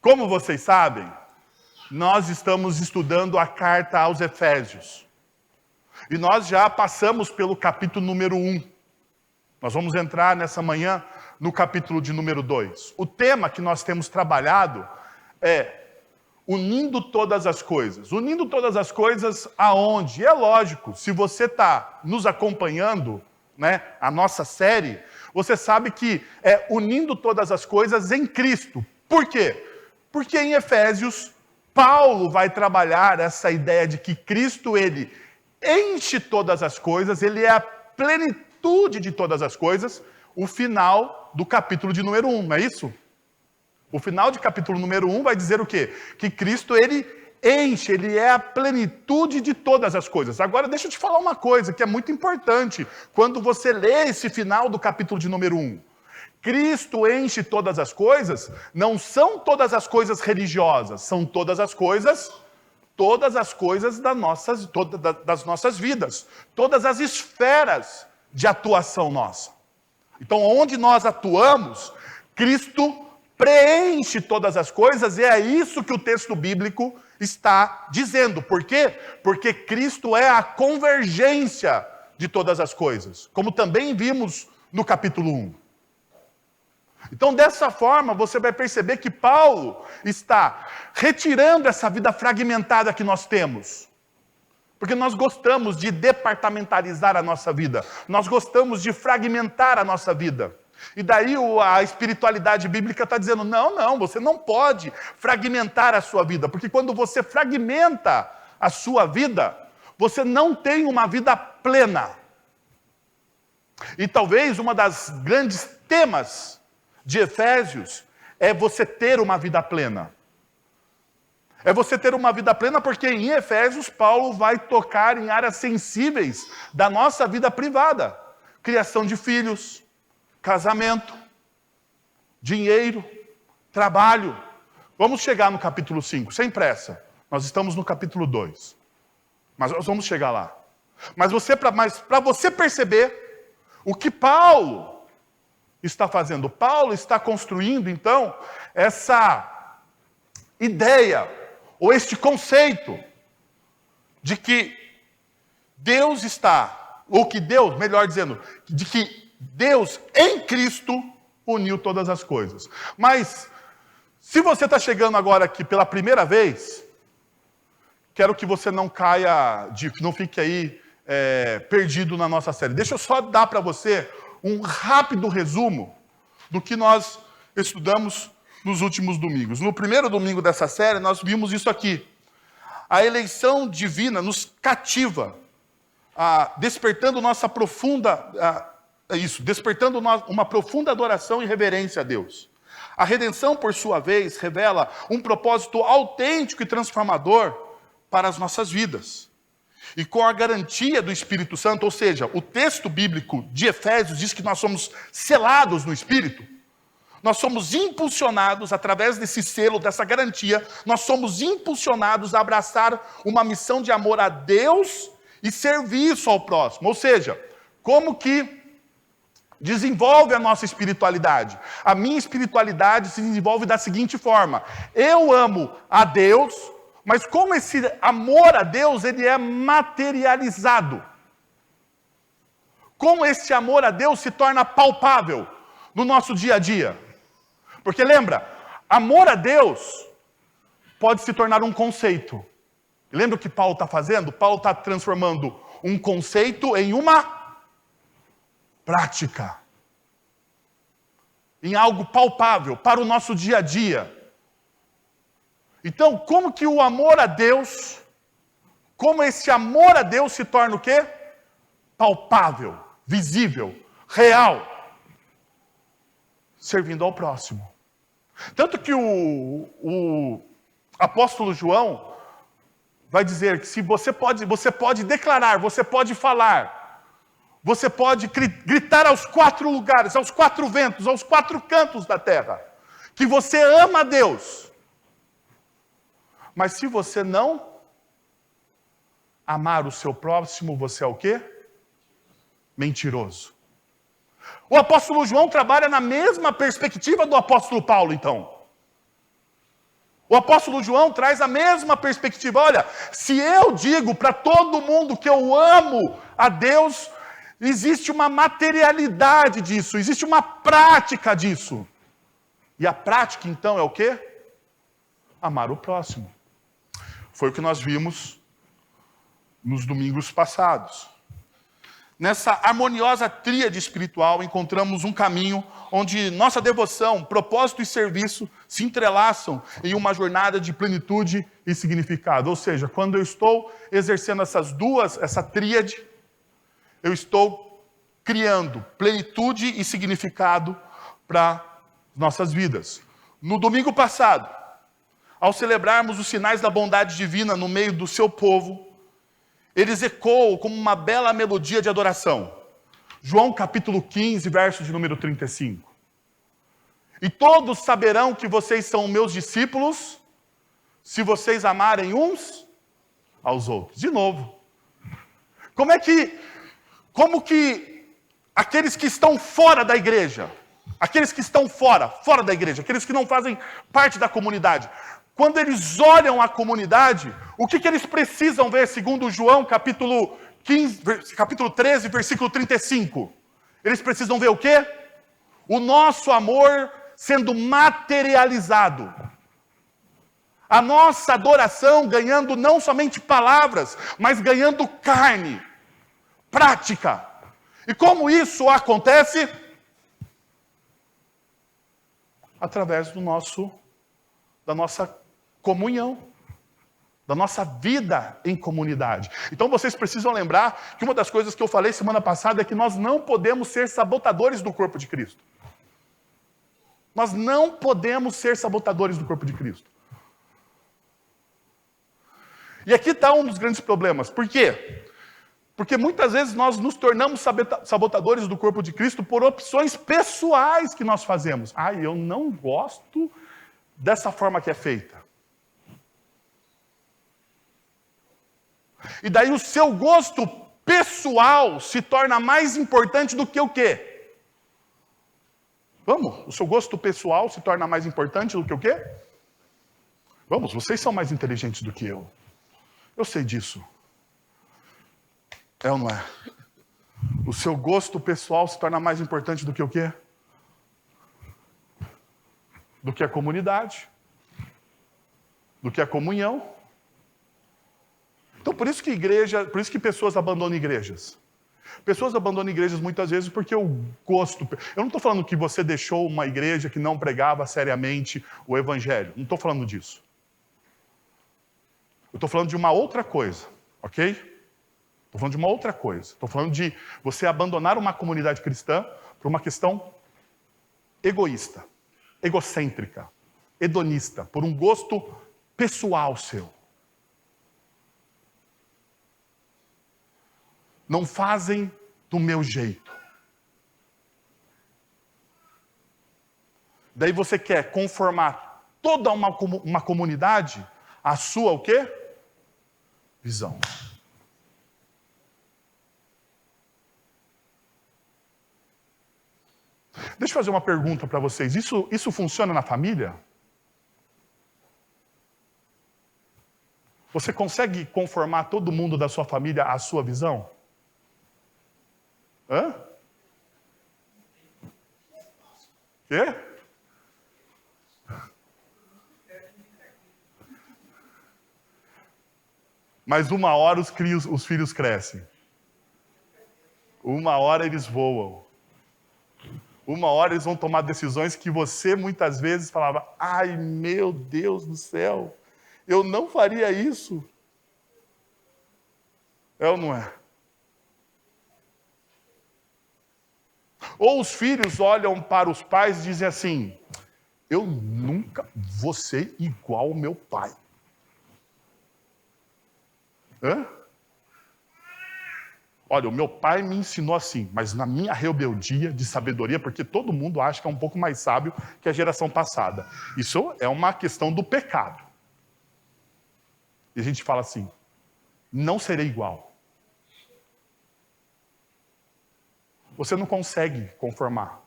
Como vocês sabem, nós estamos estudando a carta aos Efésios. E nós já passamos pelo capítulo número 1. Nós vamos entrar nessa manhã no capítulo de número 2. O tema que nós temos trabalhado é unindo todas as coisas. Unindo todas as coisas aonde? É lógico, se você está nos acompanhando, né, a nossa série, você sabe que é unindo todas as coisas em Cristo. Por quê? Porque em Efésios, Paulo vai trabalhar essa ideia de que Cristo, ele enche todas as coisas, ele é a plenitude de todas as coisas, o final do capítulo de número 1, não é isso? O final de capítulo número 1 vai dizer o quê? Que Cristo, ele enche, ele é a plenitude de todas as coisas. Agora, deixa eu te falar uma coisa que é muito importante quando você lê esse final do capítulo de número 1. Cristo enche todas as coisas, não são todas as coisas religiosas, são todas as coisas das nossas vidas, todas as esferas de atuação nossa. Então, onde nós atuamos, Cristo preenche todas as coisas, e é isso que o texto bíblico está dizendo. Por quê? Porque Cristo é a convergência de todas as coisas, como também vimos no capítulo 1. Então, dessa forma, você vai perceber que Paulo está retirando essa vida fragmentada que nós temos. Porque nós gostamos de departamentalizar a nossa vida. Nós gostamos de fragmentar a nossa vida. E daí a espiritualidade bíblica está dizendo, não, você não pode fragmentar a sua vida. Porque quando você fragmenta a sua vida, você não tem uma vida plena. E talvez uma das grandes temas de Efésios é você ter uma vida plena. É você ter uma vida plena porque em Efésios Paulo vai tocar em áreas sensíveis da nossa vida privada. Criação de filhos, casamento, dinheiro, trabalho. Vamos chegar no capítulo 5, sem pressa. Nós estamos no capítulo 2. Mas nós vamos chegar lá. Mas para você perceber o que Paulo está fazendo. Paulo está construindo, então, essa ideia, ou este conceito, de que Deus está, ou que Deus, melhor dizendo, de que Deus em Cristo uniu todas as coisas. Mas, se você está chegando agora aqui pela primeira vez, quero que você não não fique aí perdido na nossa série. Deixa eu só dar para você um rápido resumo do que nós estudamos nos últimos domingos. No primeiro domingo dessa série, nós vimos isso aqui. A eleição divina nos cativa, despertando nossa profunda... despertando uma profunda adoração e reverência a Deus. A redenção, por sua vez, revela um propósito autêntico e transformador para as nossas vidas. E com a garantia do Espírito Santo, ou seja, o texto bíblico de Efésios diz que nós somos selados no Espírito. Nós somos impulsionados, através desse selo, dessa garantia, nós somos impulsionados a abraçar uma missão de amor a Deus e serviço ao próximo. Ou seja, como que desenvolve a nossa espiritualidade? A minha espiritualidade se desenvolve da seguinte forma: eu amo a Deus, mas como esse amor a Deus, ele é materializado? Como esse amor a Deus se torna palpável no nosso dia a dia? Porque lembra, amor a Deus pode se tornar um conceito. Lembra o que Paulo está fazendo? Paulo está transformando um conceito em uma prática. Em algo palpável para o nosso dia a dia. Então, como que o amor a Deus, como esse amor a Deus se torna o quê? Palpável, visível, real. Servindo ao próximo. Tanto que o apóstolo João vai dizer que se você pode declarar, você pode falar, você pode gritar aos 4 lugares, aos 4 ventos, aos 4 cantos da terra, que você ama a Deus. Mas se você não amar o seu próximo, você é o quê? Mentiroso. O apóstolo João trabalha na mesma perspectiva do apóstolo Paulo, então. O apóstolo João traz a mesma perspectiva. Olha, se eu digo para todo mundo que eu amo a Deus, existe uma materialidade disso, existe uma prática disso. E a prática, então, é o quê? Amar o próximo. Foi o que nós vimos nos domingos passados. Nessa harmoniosa tríade espiritual, encontramos um caminho onde nossa devoção, propósito e serviço se entrelaçam em uma jornada de plenitude e significado. Ou seja, quando eu estou exercendo essa tríade, eu estou criando plenitude e significado para nossas vidas. No domingo passado, ao celebrarmos os sinais da bondade divina no meio do seu povo, eles ecoam como uma bela melodia de adoração. João capítulo 15, verso de número 35. E todos saberão que vocês são meus discípulos, se vocês amarem uns aos outros. De novo. Como que aqueles que estão fora da igreja, aqueles que estão fora da igreja, aqueles que não fazem parte da comunidade, quando eles olham a comunidade, o que eles precisam ver, segundo João, capítulo 13, versículo 35? Eles precisam ver o quê? O nosso amor sendo materializado. A nossa adoração ganhando não somente palavras, mas ganhando carne, prática. E como isso acontece? Através da nossa comunhão, da nossa vida em comunidade. Então vocês precisam lembrar que uma das coisas que eu falei semana passada é que nós não podemos ser sabotadores do corpo de Cristo. Nós não podemos ser sabotadores do corpo de Cristo. E aqui está um dos grandes problemas. Por quê? Porque muitas vezes nós nos tornamos sabotadores do corpo de Cristo por opções pessoais que nós fazemos. Eu não gosto dessa forma que é feita. E daí o seu gosto pessoal se torna mais importante do que o quê? Vamos, o seu gosto pessoal se torna mais importante do que o quê? Vamos, vocês são mais inteligentes do que eu. Eu sei disso. É ou não é? O seu gosto pessoal se torna mais importante do que o quê? Do que a comunidade. Do que a comunhão. Então, por isso que pessoas abandonam igrejas. Pessoas abandonam igrejas muitas vezes porque o gosto... Eu não estou falando que você deixou uma igreja que não pregava seriamente o evangelho. Não estou falando disso. Eu estou falando de uma outra coisa, ok? Estou falando de uma outra coisa. Estou falando de você abandonar uma comunidade cristã por uma questão egoísta, egocêntrica, hedonista, por um gosto pessoal seu. Não fazem do meu jeito. Daí você quer conformar toda uma comunidade à sua o quê? Visão. Deixa eu fazer uma pergunta para vocês. Isso funciona na família? Você consegue conformar todo mundo da sua família à sua visão? Hã? Quê? Mas uma hora os filhos crescem. Uma hora eles voam. Uma hora eles vão tomar decisões que você muitas vezes falava: ai, meu Deus do céu, eu não faria isso. É ou não é? Ou os filhos olham para os pais e dizem assim: eu nunca vou ser igual ao meu pai. Hã? Olha, o meu pai me ensinou assim, mas na minha rebeldia de sabedoria, porque todo mundo acha que é um pouco mais sábio que a geração passada. Isso é uma questão do pecado. E a gente fala assim: não serei igual. Você não consegue conformar.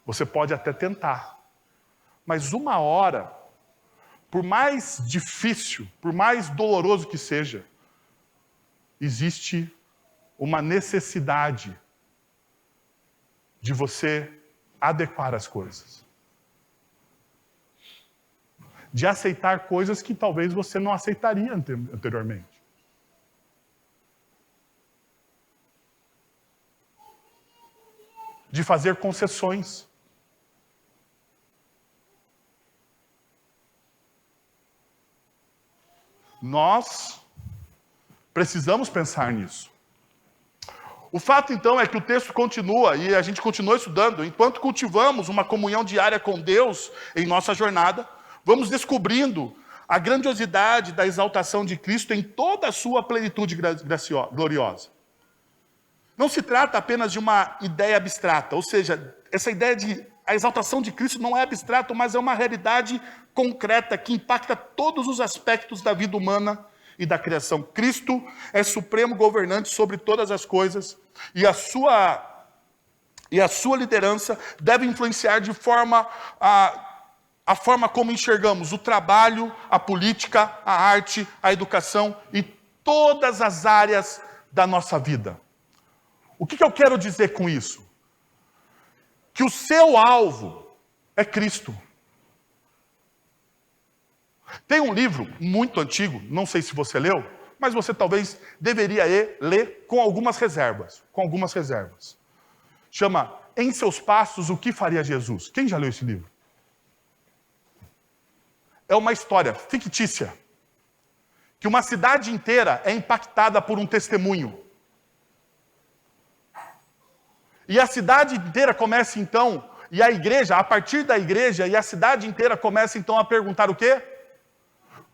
Você pode até tentar. Mas uma hora, por mais difícil, por mais doloroso que seja, existe uma necessidade de você adequar as coisas. De aceitar coisas que talvez você não aceitaria anteriormente. De fazer concessões. Nós precisamos pensar nisso. O fato, então, é que o texto continua, e a gente continua estudando, enquanto cultivamos uma comunhão diária com Deus em nossa jornada, vamos descobrindo a grandiosidade da exaltação de Cristo em toda a sua plenitude gloriosa. Não se trata apenas de uma ideia abstrata, ou seja, essa ideia de a exaltação de Cristo não é abstrata, mas é uma realidade concreta que impacta todos os aspectos da vida humana e da criação. Cristo é supremo governante sobre todas as coisas e a sua liderança deve influenciar de forma a forma como enxergamos o trabalho, a política, a arte, a educação e todas as áreas da nossa vida. O que eu quero dizer com isso? Que o seu alvo é Cristo. Tem um livro muito antigo, não sei se você leu, mas você talvez deveria ler com algumas reservas. Chama Em Seus Passos, o que faria Jesus? Quem já leu esse livro? É uma história fictícia, que uma cidade inteira é impactada por um testemunho. E a cidade inteira começa então, e a igreja, a partir da igreja, e a cidade inteira começa então a perguntar o quê?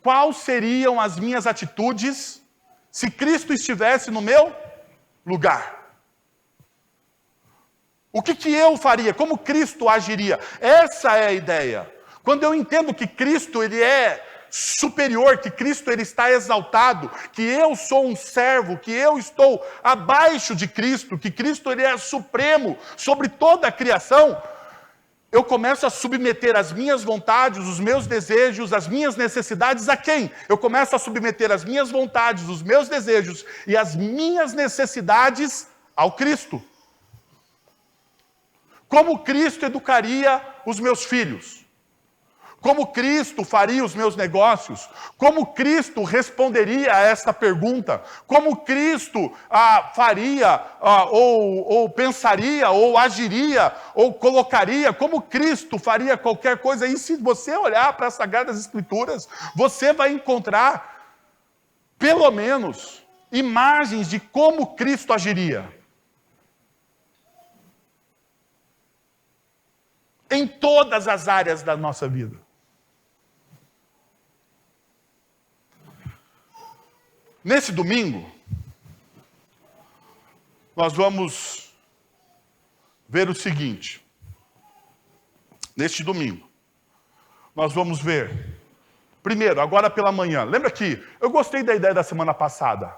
Quais seriam as minhas atitudes se Cristo estivesse no meu lugar? O que eu faria? Como Cristo agiria? Essa é a ideia. Quando eu entendo que Cristo ele é superior, que Cristo ele está exaltado, que eu sou um servo, que eu estou abaixo de Cristo, que Cristo ele é supremo sobre toda a criação, eu começo a submeter as minhas vontades, os meus desejos, as minhas necessidades a quem? Eu começo a submeter as minhas vontades, os meus desejos e as minhas necessidades ao Cristo. Como Cristo educaria os meus filhos? Como Cristo faria os meus negócios? Como Cristo responderia a esta pergunta? Como Cristo faria, ou pensaria, ou agiria, ou colocaria? Como Cristo faria qualquer coisa? E se você olhar para as Sagradas Escrituras, você vai encontrar, pelo menos, imagens de como Cristo agiria. Em todas as áreas da nossa vida. Nesse domingo, nós vamos ver o seguinte. Neste domingo, nós vamos ver, primeiro, agora pela manhã. Lembra que eu gostei da ideia da semana passada?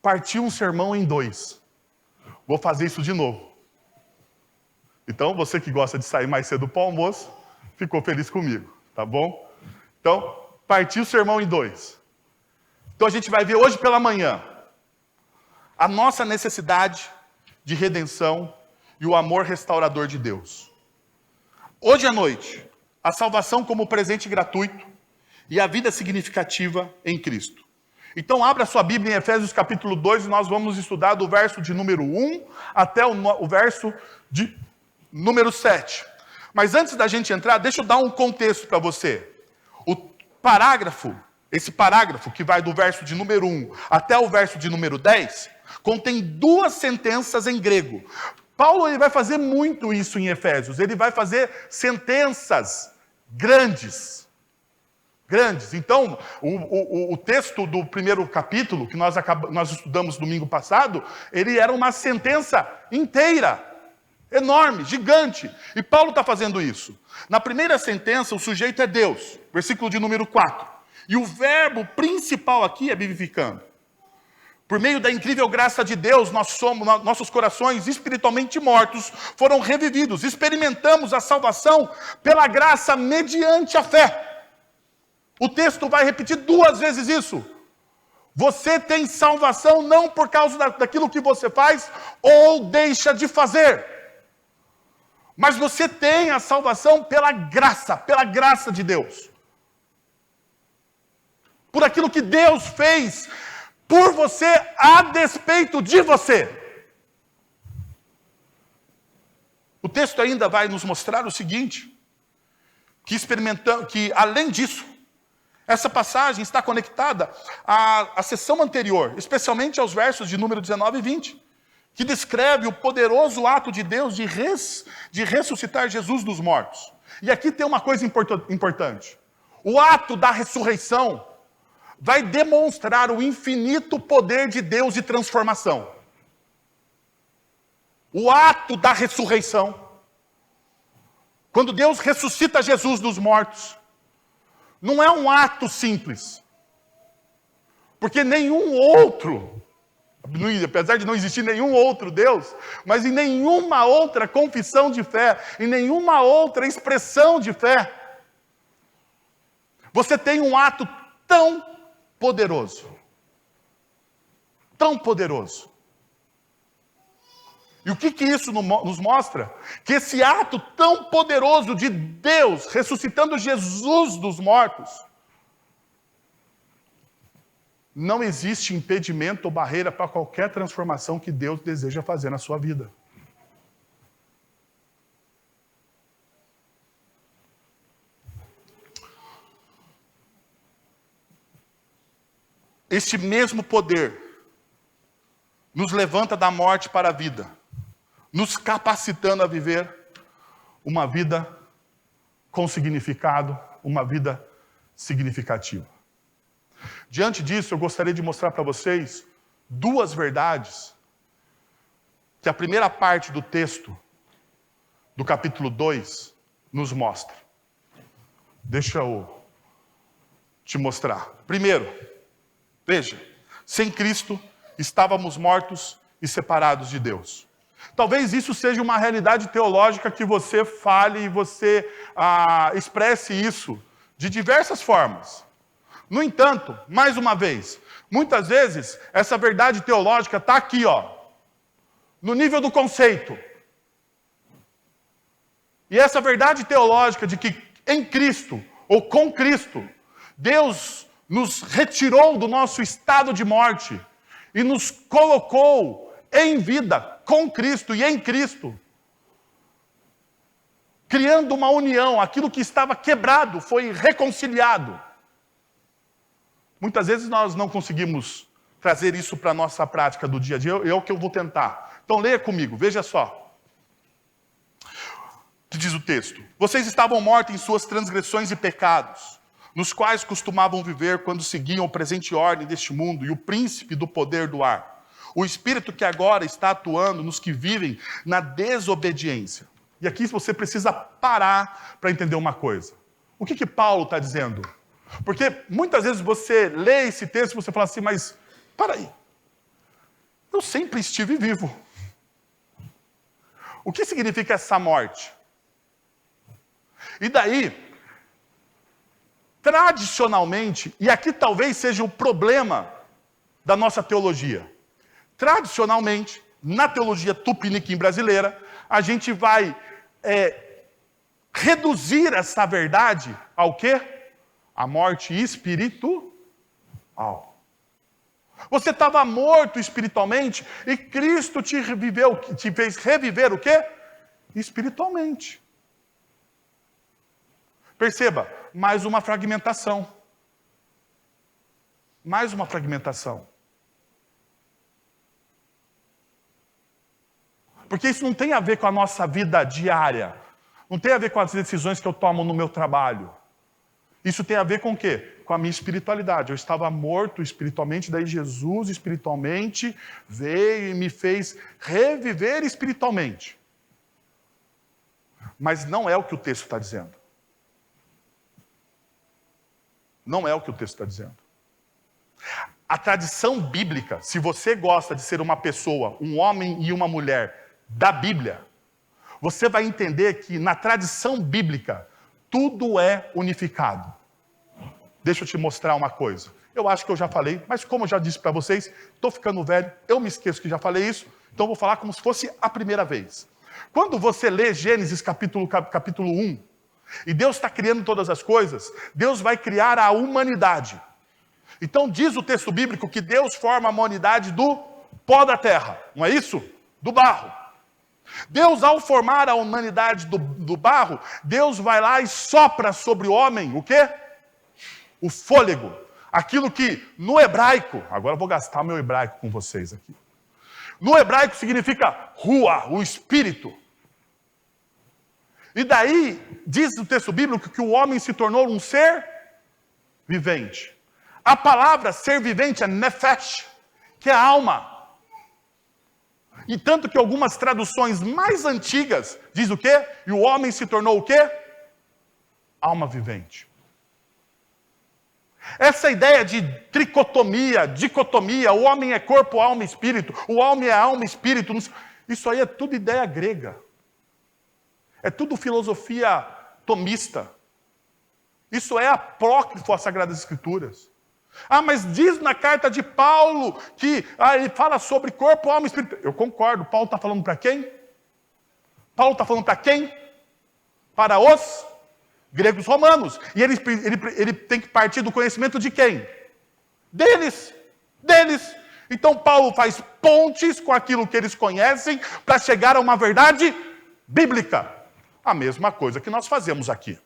Partir um sermão em 2. Vou fazer isso de novo. Então, você que gosta de sair mais cedo para o almoço, ficou feliz comigo, tá bom? Então, partir o sermão em 2. Então a gente vai ver hoje pela manhã a nossa necessidade de redenção e o amor restaurador de Deus. Hoje à noite, a salvação como presente gratuito e a vida significativa em Cristo. Então abra sua Bíblia em Efésios capítulo 2 e nós vamos estudar do verso de número 1 até o verso de número 7. Mas antes da gente entrar, deixa eu dar um contexto para você. Esse parágrafo que vai do verso de número 1 até o verso de número 10, contém 2 sentenças em grego. Paulo ele vai fazer muito isso em Efésios. Ele vai fazer sentenças grandes. Então, o texto do primeiro capítulo, que nós estudamos domingo passado, ele era uma sentença inteira. Enorme, gigante. E Paulo está fazendo isso. Na primeira sentença, o sujeito é Deus. Versículo de número 4. E o verbo principal aqui é vivificando. Por meio da incrível graça de Deus, nossos corações espiritualmente mortos foram revividos. Experimentamos a salvação pela graça mediante a fé. O texto vai repetir 2 vezes isso. Você tem salvação não por causa daquilo que você faz ou deixa de fazer. Mas você tem a salvação pela graça de Deus. Por aquilo que Deus fez por você a despeito de você. O texto ainda vai nos mostrar o seguinte, que além disso, essa passagem está conectada à sessão anterior, especialmente aos versos de número 19 e 20, que descreve o poderoso ato de Deus de ressuscitar Jesus dos mortos. E aqui tem uma coisa importante. O ato da ressurreição vai demonstrar o infinito poder de Deus de transformação. O ato da ressurreição, quando Deus ressuscita Jesus dos mortos, não é um ato simples. Porque nenhum outro, apesar de não existir nenhum outro Deus, mas em nenhuma outra confissão de fé, em nenhuma outra expressão de fé, você tem um ato tão poderoso. Tão poderoso. E o que isso nos mostra? Que esse ato tão poderoso de Deus ressuscitando Jesus dos mortos, não existe impedimento ou barreira para qualquer transformação que Deus deseja fazer na sua vida. Este mesmo poder nos levanta da morte para a vida, nos capacitando a viver uma vida com significado, uma vida significativa. Diante disso, eu gostaria de mostrar para vocês 2 verdades que a primeira parte do texto, do capítulo 2, nos mostra. Deixa eu te mostrar. Primeiro, veja, sem Cristo estávamos mortos e separados de Deus. Talvez isso seja uma realidade teológica que você fale e você expresse isso de diversas formas. No entanto, mais uma vez, muitas vezes essa verdade teológica está aqui, no nível do conceito. E essa verdade teológica de que em Cristo, ou com Cristo, Deus nos retirou do nosso estado de morte e nos colocou em vida com Cristo e em Cristo, criando uma união, aquilo que estava quebrado foi reconciliado. Muitas vezes nós não conseguimos trazer isso para a nossa prática do dia a dia, é o que eu vou tentar. Então leia comigo, veja só. Que diz o texto: vocês estavam mortos em suas transgressões e pecados, nos quais costumavam viver quando seguiam a presente ordem deste mundo e o príncipe do poder do ar, o espírito que agora está atuando nos que vivem na desobediência. E aqui você precisa parar para entender uma coisa. O que Paulo está dizendo? Porque muitas vezes você lê esse texto e você fala assim, mas, para aí, eu sempre estive vivo. O que significa essa morte? E daí, tradicionalmente, e aqui talvez seja o problema da nossa teologia, tradicionalmente, na teologia tupiniquim brasileira, a gente vai reduzir essa verdade ao quê? A morte espiritual. Você estava morto espiritualmente e Cristo te fez reviver o quê? Espiritualmente. Perceba, mais uma fragmentação. Mais uma fragmentação. Porque isso não tem a ver com a nossa vida diária. Não tem a ver com as decisões que eu tomo no meu trabalho. Isso tem a ver com o quê? Com a minha espiritualidade. Eu estava morto espiritualmente, daí Jesus espiritualmente veio e me fez reviver espiritualmente. Mas não é o que o texto está dizendo. Não é o que o texto está dizendo. A tradição bíblica, se você gosta de ser uma pessoa, um homem e uma mulher da Bíblia, você vai entender que na tradição bíblica, tudo é unificado. Deixa eu te mostrar uma coisa. Eu acho que eu já falei, mas como eu já disse para vocês, estou ficando velho, eu me esqueço que já falei isso, então eu vou falar como se fosse a primeira vez. Quando você lê Gênesis capítulo 1, e Deus está criando todas as coisas, Deus vai criar a humanidade. Então diz o texto bíblico que Deus forma a humanidade do pó da terra, não é isso? Do barro. Deus, ao formar a humanidade do barro, Deus vai lá e sopra sobre o homem o quê? O fôlego. Aquilo que no hebraico, agora eu vou gastar meu hebraico com vocês aqui. No hebraico significa rua, o espírito. E daí, diz o texto bíblico que o homem se tornou um ser vivente. A palavra ser vivente é nefesh, que é alma. E tanto que algumas traduções mais antigas diz o quê? E o homem se tornou o quê? Alma vivente. Essa ideia de tricotomia, dicotomia, o homem é corpo, alma e espírito, o homem é alma e espírito, isso aí é tudo ideia grega. É tudo filosofia tomista. Isso é apócrifo às Sagradas Escrituras. Ah, mas diz na carta de Paulo que ele fala sobre corpo, alma e espírito. Eu concordo. Paulo está falando para quem? Paulo está falando para quem? Para os gregos romanos. E ele tem que partir do conhecimento de quem? Deles. Então Paulo faz pontes com aquilo que eles conhecem para chegar a uma verdade bíblica. A mesma coisa que nós fazemos aqui.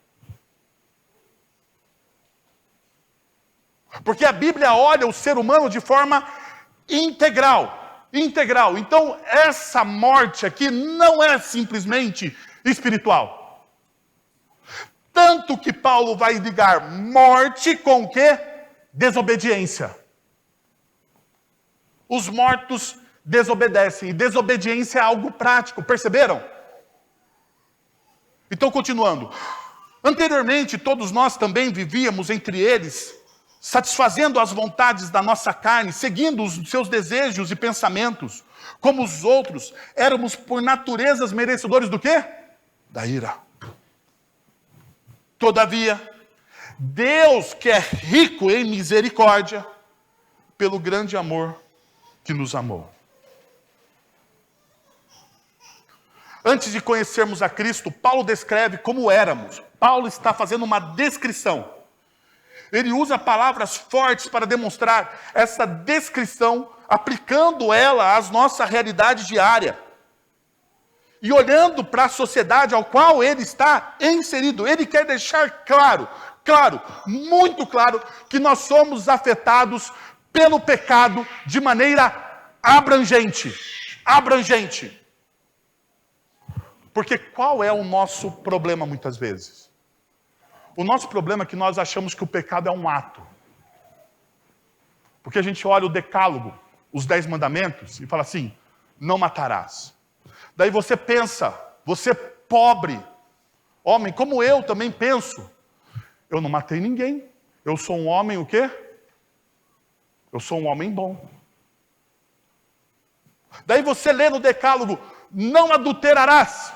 Porque a Bíblia olha o ser humano de forma integral. Então, essa morte aqui não é simplesmente espiritual. Tanto que Paulo vai ligar morte com o quê? Desobediência. Os mortos desobedecem. E desobediência é algo prático, perceberam? Então, continuando. Anteriormente, todos nós também vivíamos entre eles, satisfazendo as vontades da nossa carne, seguindo os seus desejos e pensamentos. Como os outros, éramos por naturezas merecedores do quê? Da ira. Todavia, Deus, que é rico em misericórdia, pelo grande amor que nos amou. Antes de conhecermos a Cristo, Paulo descreve como éramos. Paulo está fazendo uma descrição. Ele usa palavras fortes para demonstrar essa descrição, aplicando ela à nossa realidade diária. E olhando para a sociedade ao qual ele está inserido, ele quer deixar claro, muito claro, que nós somos afetados pelo pecado de maneira abrangente. Porque qual é o nosso problema muitas vezes? O nosso problema é que nós achamos que o pecado é um ato. Porque a gente olha o decálogo, os 10 mandamentos, e fala assim, não matarás. Daí você pensa, você pobre, homem, como eu também penso, eu não matei ninguém. Eu sou um homem o quê? Eu sou um homem bom. Daí você lê no decálogo, não adulterarás.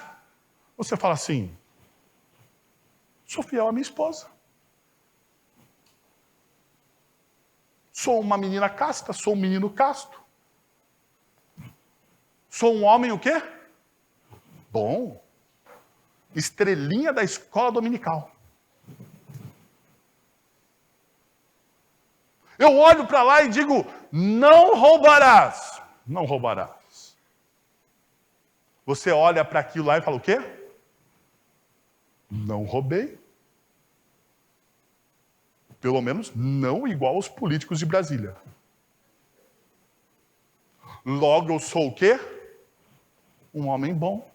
Você fala assim, sou fiel à minha esposa. Sou uma menina casta, sou um menino casto. Sou um homem o quê? Bom. Estrelinha da escola dominical. Eu olho para lá e digo, não roubarás. Não roubarás. Você olha para aquilo lá e fala o quê? Não roubei. Pelo menos não igual aos políticos de Brasília. Logo eu sou o quê? Um homem bom.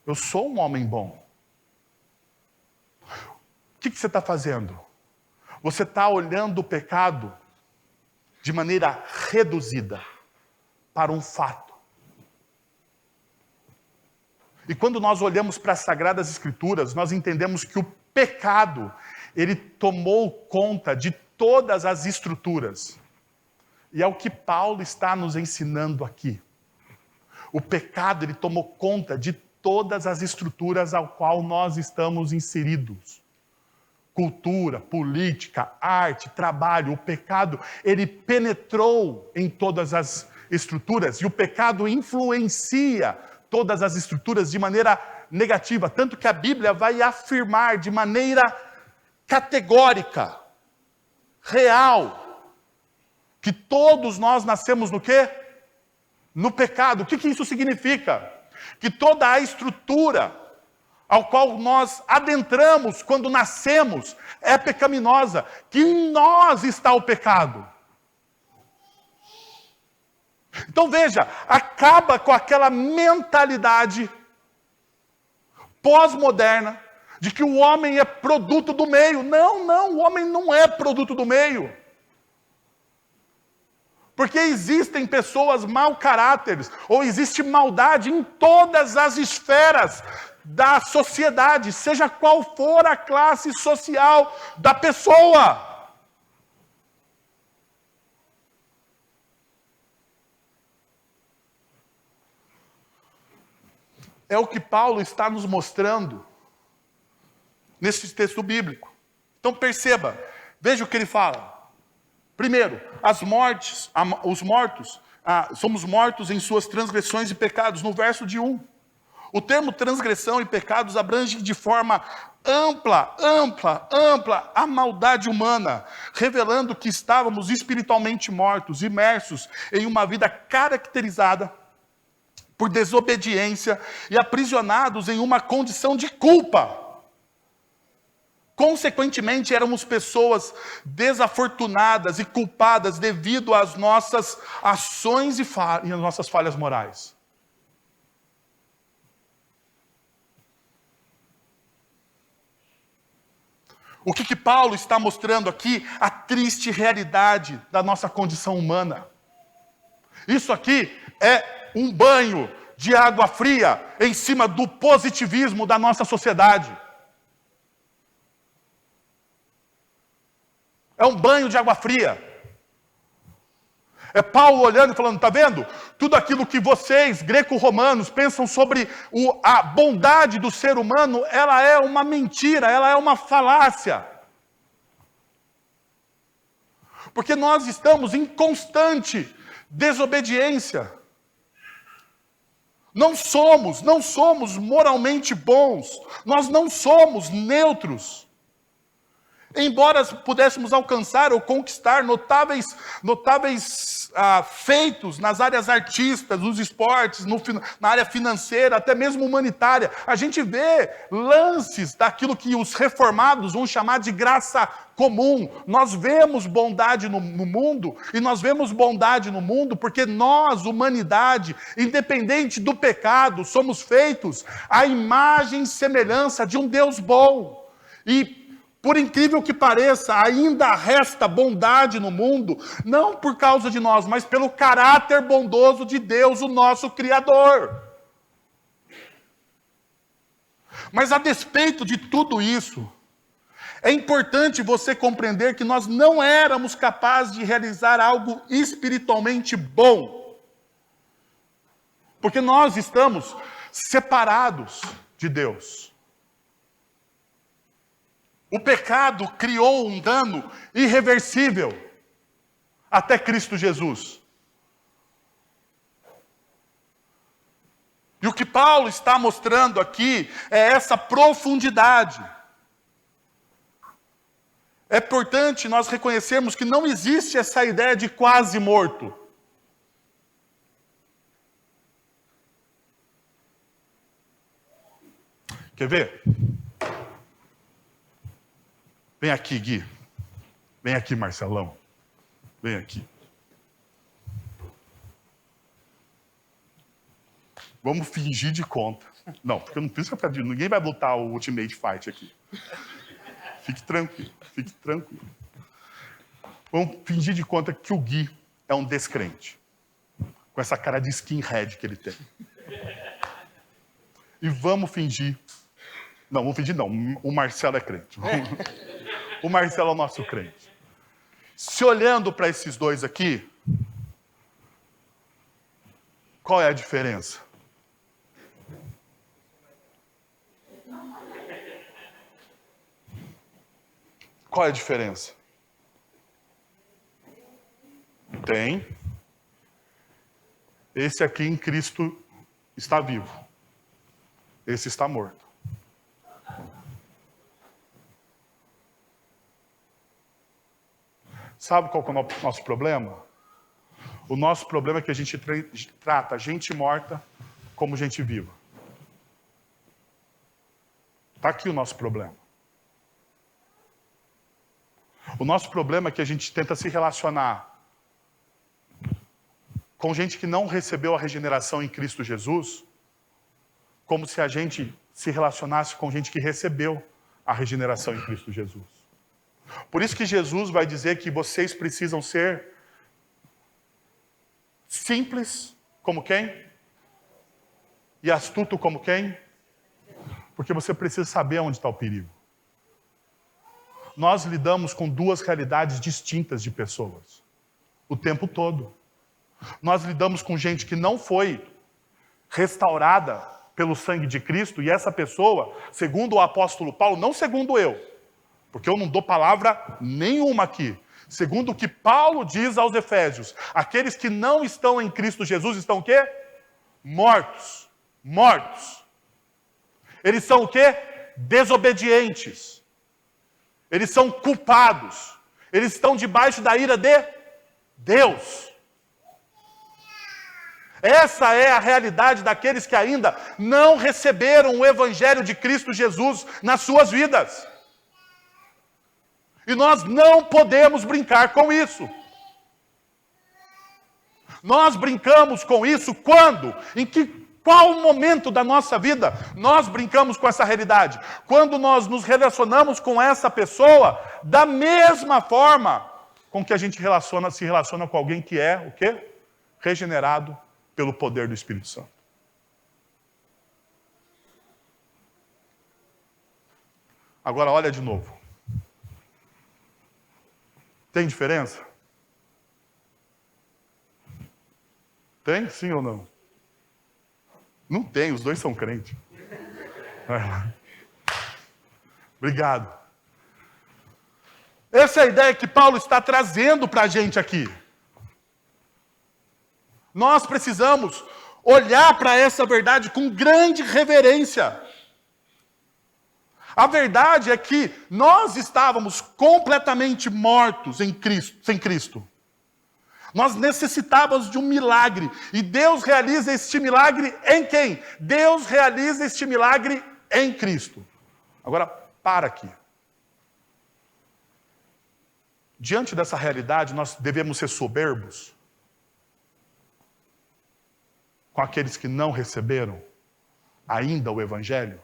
Eu sou um homem bom. O que você está fazendo? Você está olhando o pecado de maneira reduzida para um fato. E quando nós olhamos para as Sagradas Escrituras, nós entendemos que o pecado, ele tomou conta de todas as estruturas. E é o que Paulo está nos ensinando aqui. O pecado, ele tomou conta de todas as estruturas ao qual nós estamos inseridos. cultura, política, arte, trabalho, o pecado, ele penetrou em todas as estruturas e o pecado influencia todas as estruturas de maneira negativa, tanto que a Bíblia vai afirmar de maneira categórica, real, que todos nós nascemos no quê? No pecado. O que isso significa? Que toda a estrutura ao qual nós adentramos quando nascemos é pecaminosa, que em nós está o pecado. Então veja, acaba com aquela mentalidade pós-moderna de que o homem é produto do meio. Não, o homem não é produto do meio. Porque existem pessoas mau caráteres, ou existe maldade em todas as esferas da sociedade, seja qual for a classe social da pessoa. É o que Paulo está nos mostrando nesse texto bíblico. Então perceba, veja o que ele fala. Primeiro, os mortos, somos mortos em suas transgressões e pecados, no verso de 1. O termo transgressão e pecados abrange de forma ampla a maldade humana, revelando que estávamos espiritualmente mortos, imersos em uma vida caracterizada por desobediência e aprisionados em uma condição de culpa. Consequentemente, éramos pessoas desafortunadas e culpadas devido às nossas ações e às nossas falhas morais. O que Paulo está mostrando aqui? A triste realidade da nossa condição humana. Isso aqui é um banho de água fria em cima do positivismo da nossa sociedade. É um banho de água fria. É Paulo olhando e falando, está vendo? Tudo aquilo que vocês, greco-romanos, pensam sobre a bondade do ser humano, ela é uma mentira, ela é uma falácia. Porque nós estamos em constante desobediência. Não somos moralmente bons. Nós não somos neutros. Embora pudéssemos alcançar ou conquistar notáveis feitos nas áreas artísticas, nos esportes, na área financeira, até mesmo humanitária, a gente vê lances daquilo que os reformados vão chamar de graça comum. Nós vemos bondade no mundo, e nós vemos bondade no mundo porque nós, humanidade, independente do pecado, somos feitos à imagem e semelhança de um Deus bom. E por incrível que pareça, ainda resta bondade no mundo, não por causa de nós, mas pelo caráter bondoso de Deus, o nosso Criador. Mas a despeito de tudo isso, é importante você compreender que nós não éramos capazes de realizar algo espiritualmente bom. Porque nós estamos separados de Deus. O pecado criou um dano irreversível até Cristo Jesus. E o que Paulo está mostrando aqui é essa profundidade. É importante nós reconhecermos que não existe essa ideia de quase morto. Quer ver? Vem aqui, Gui. Vem aqui, Marcelão. Vem aqui. Vamos fingir de conta. Não, porque eu não preciso ficar de... Ninguém vai lutar o Ultimate Fight aqui. Fique tranquilo, fique tranquilo. Vamos fingir de conta que o Gui é um descrente. Com essa cara de skinhead que ele tem. E vamos fingir... Não, vamos fingir não. O Marcelo é crente. O Marcelo é o nosso crente. Se olhando para esses dois aqui, qual é a diferença? Qual é a diferença? Tem. Esse aqui em Cristo está vivo. Esse está morto. Sabe qual que é o nosso problema? O nosso problema é que a gente trata gente morta como gente viva. Está aqui o nosso problema. O nosso problema é que a gente tenta se relacionar com gente que não recebeu a regeneração em Cristo Jesus, como se a gente se relacionasse com gente que recebeu a regeneração em Cristo Jesus. Por isso que Jesus vai dizer que vocês precisam ser simples como quem? E astuto como quem? Porque você precisa saber onde está o perigo. Nós lidamos com duas realidades distintas de pessoas o tempo todo. Nós lidamos com gente que não foi restaurada pelo sangue de Cristo, e essa pessoa, segundo o apóstolo Paulo, não segundo eu, porque eu não dou palavra nenhuma aqui, segundo o que Paulo diz aos Efésios, aqueles que não estão em Cristo Jesus estão o quê? Mortos. Mortos. Eles são o quê? Desobedientes. Eles são culpados. Eles estão debaixo da ira de Deus. Essa é a realidade daqueles que ainda não receberam o Evangelho de Cristo Jesus nas suas vidas. E nós não podemos brincar com isso. Nós brincamos com isso quando? Qual momento da nossa vida nós brincamos com essa realidade? Quando nós nos relacionamos com essa pessoa da mesma forma com que a gente se relaciona com alguém que é o quê? Regenerado pelo poder do Espírito Santo. Agora olha de novo. Tem diferença? Tem? Sim ou não? Não tem, os dois são crentes. Obrigado. Essa é a ideia que Paulo está trazendo para a gente aqui. Nós precisamos olhar para essa verdade com grande reverência. A verdade é que nós estávamos completamente mortos em Cristo, sem Cristo. Nós necessitávamos de um milagre. E Deus realiza este milagre em quem? Deus realiza este milagre em Cristo. Agora, para aqui. Diante dessa realidade, nós devemos ser soberbos com aqueles que não receberam ainda o Evangelho?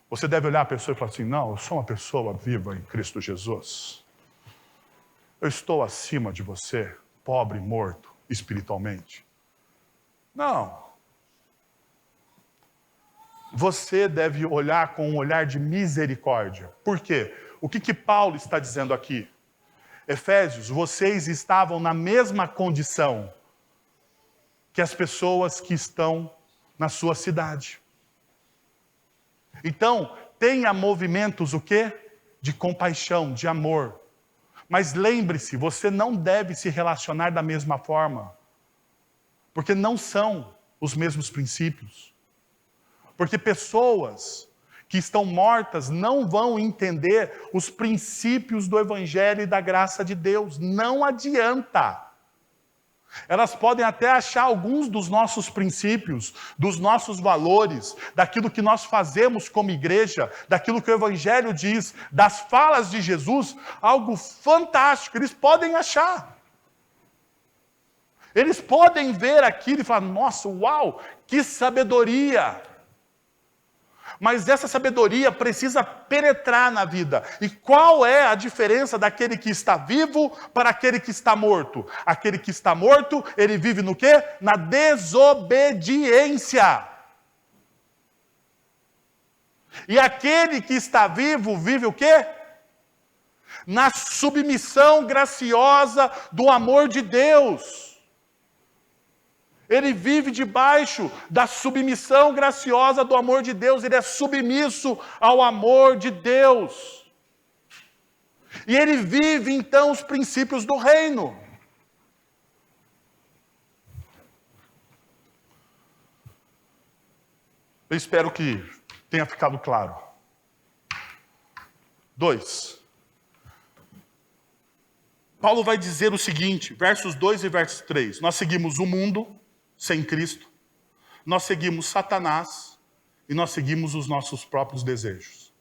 Você deve olhar a pessoa e falar assim, não, eu sou uma pessoa viva em Cristo Jesus. Eu estou acima de você, pobre e morto, espiritualmente. Não. Você deve olhar com um olhar de misericórdia. Por quê? O que Paulo está dizendo aqui? Efésios, vocês estavam na mesma condição que as pessoas que estão na sua cidade. Então, tenha movimentos o quê? De compaixão, de amor. Mas lembre-se, você não deve se relacionar da mesma forma. Porque não são os mesmos princípios. Porque pessoas que estão mortas não vão entender os princípios do Evangelho e da graça de Deus. Não adianta. Elas podem até achar alguns dos nossos princípios, dos nossos valores, daquilo que nós fazemos como igreja, daquilo que o Evangelho diz, das falas de Jesus, algo fantástico. Eles podem achar. Eles podem ver aquilo e falar, nossa, uau, que sabedoria. Mas essa sabedoria precisa penetrar na vida. E qual é a diferença daquele que está vivo para aquele que está morto? Aquele que está morto, ele vive no quê? Na desobediência. E aquele que está vivo, vive o quê? Na submissão graciosa do amor de Deus. Ele vive debaixo da submissão graciosa do amor de Deus. Ele é submisso ao amor de Deus. E ele vive então os princípios do reino. Eu espero que tenha ficado claro. 2. Paulo vai dizer o seguinte, versos 2 e versos 3. Nós seguimos o mundo sem Cristo, nós seguimos Satanás e nós seguimos os nossos próprios desejos.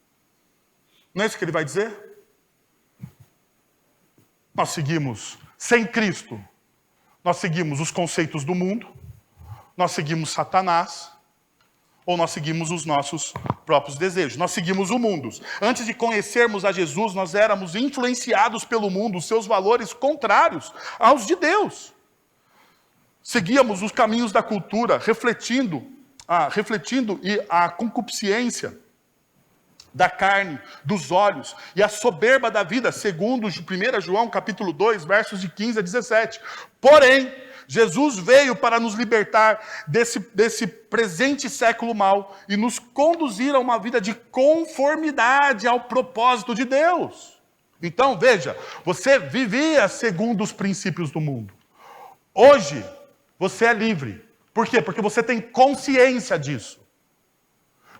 Não é isso que ele vai dizer? Nós seguimos sem Cristo, nós seguimos os conceitos do mundo, nós seguimos Satanás, ou nós seguimos os nossos próprios desejos. Nós seguimos o mundo. Antes de conhecermos a Jesus, nós éramos influenciados pelo mundo, os seus valores contrários aos de Deus. Seguíamos os caminhos da cultura, refletindo a concupiscência da carne, dos olhos e a soberba da vida, segundo 1 João capítulo 2, versos de 15 a 17. Porém, Jesus veio para nos libertar desse presente século mau e nos conduzir a uma vida de conformidade ao propósito de Deus. Então, veja, você vivia segundo os princípios do mundo. Hoje, você é livre. Por quê? Porque você tem consciência disso.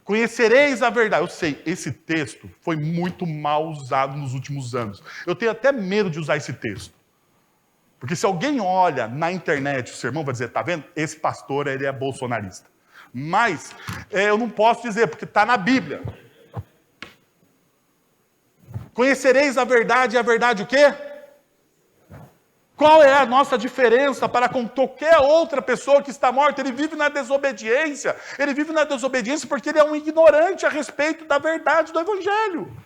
Conhecereis a verdade. Eu sei, esse texto foi muito mal usado nos últimos anos. Eu tenho até medo de usar esse texto. Porque se alguém olha na internet o sermão, vai dizer, tá vendo? Esse pastor, ele é bolsonarista. Mas eu não posso dizer, porque está na Bíblia. Conhecereis a verdade, e a verdade o quê? Qual é a nossa diferença para com qualquer outra pessoa que está morta? Ele vive na desobediência. Ele vive na desobediência porque ele é um ignorante a respeito da verdade do Evangelho.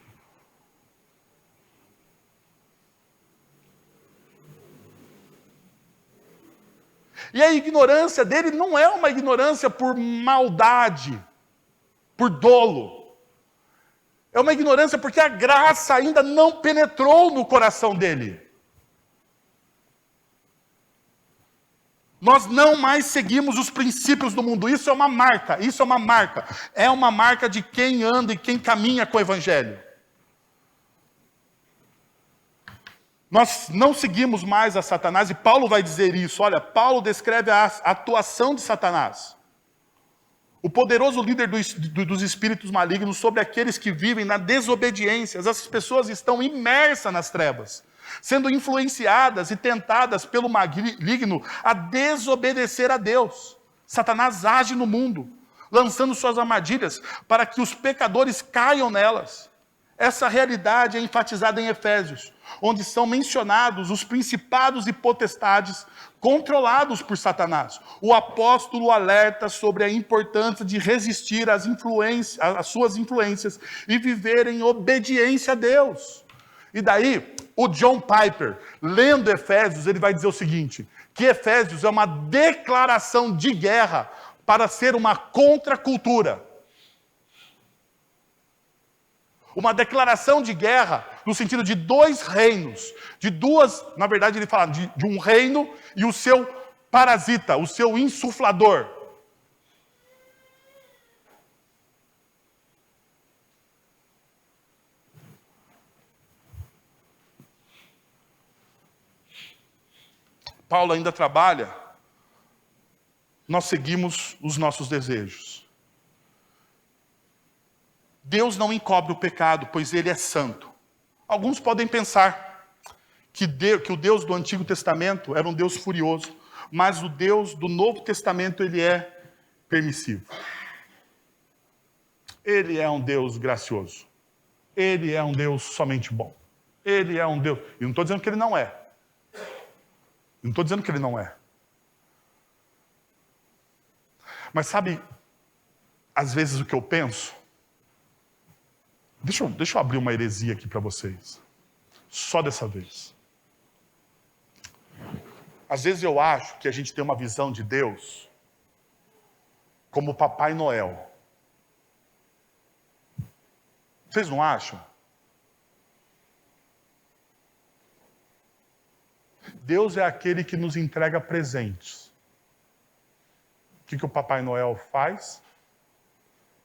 E a ignorância dele não é uma ignorância por maldade, por dolo. É uma ignorância porque a graça ainda não penetrou no coração dele. Nós não mais seguimos os princípios do mundo. Isso é uma marca, isso é uma marca. É uma marca de quem anda e quem caminha com o Evangelho. Nós não seguimos mais a Satanás, e Paulo vai dizer isso. Olha, Paulo descreve a atuação de Satanás. O poderoso líder dos espíritos malignos sobre aqueles que vivem na desobediência. Essas pessoas estão imersas nas trevas, sendo influenciadas e tentadas pelo maligno a desobedecer a Deus. Satanás age no mundo, lançando suas armadilhas para que os pecadores caiam nelas. Essa realidade é enfatizada em Efésios, onde são mencionados os principados e potestades controlados por Satanás. O apóstolo alerta sobre a importância de resistir às suas influências e viver em obediência a Deus. E daí, o John Piper, lendo Efésios, ele vai dizer o seguinte, que Efésios é uma declaração de guerra para ser uma contracultura. Uma declaração de guerra no sentido de dois reinos, na verdade ele fala de um reino e o seu parasita, o seu insuflador. Paulo ainda trabalha, nós seguimos os nossos desejos. Deus não encobre o pecado, pois Ele é santo. Alguns podem pensar que o Deus do Antigo Testamento era um Deus furioso, mas o Deus do Novo Testamento, Ele é permissivo. Ele é um Deus gracioso. Ele é um Deus somente bom. Ele é um Deus... E não estou dizendo que Ele não é. Não estou dizendo que Ele não é. Mas sabe, às vezes o que eu penso... Deixa eu abrir uma heresia aqui para vocês. Só dessa vez. Às vezes eu acho que a gente tem uma visão de Deus como o Papai Noel. Vocês não acham? Deus é aquele que nos entrega presentes. O que o Papai Noel faz?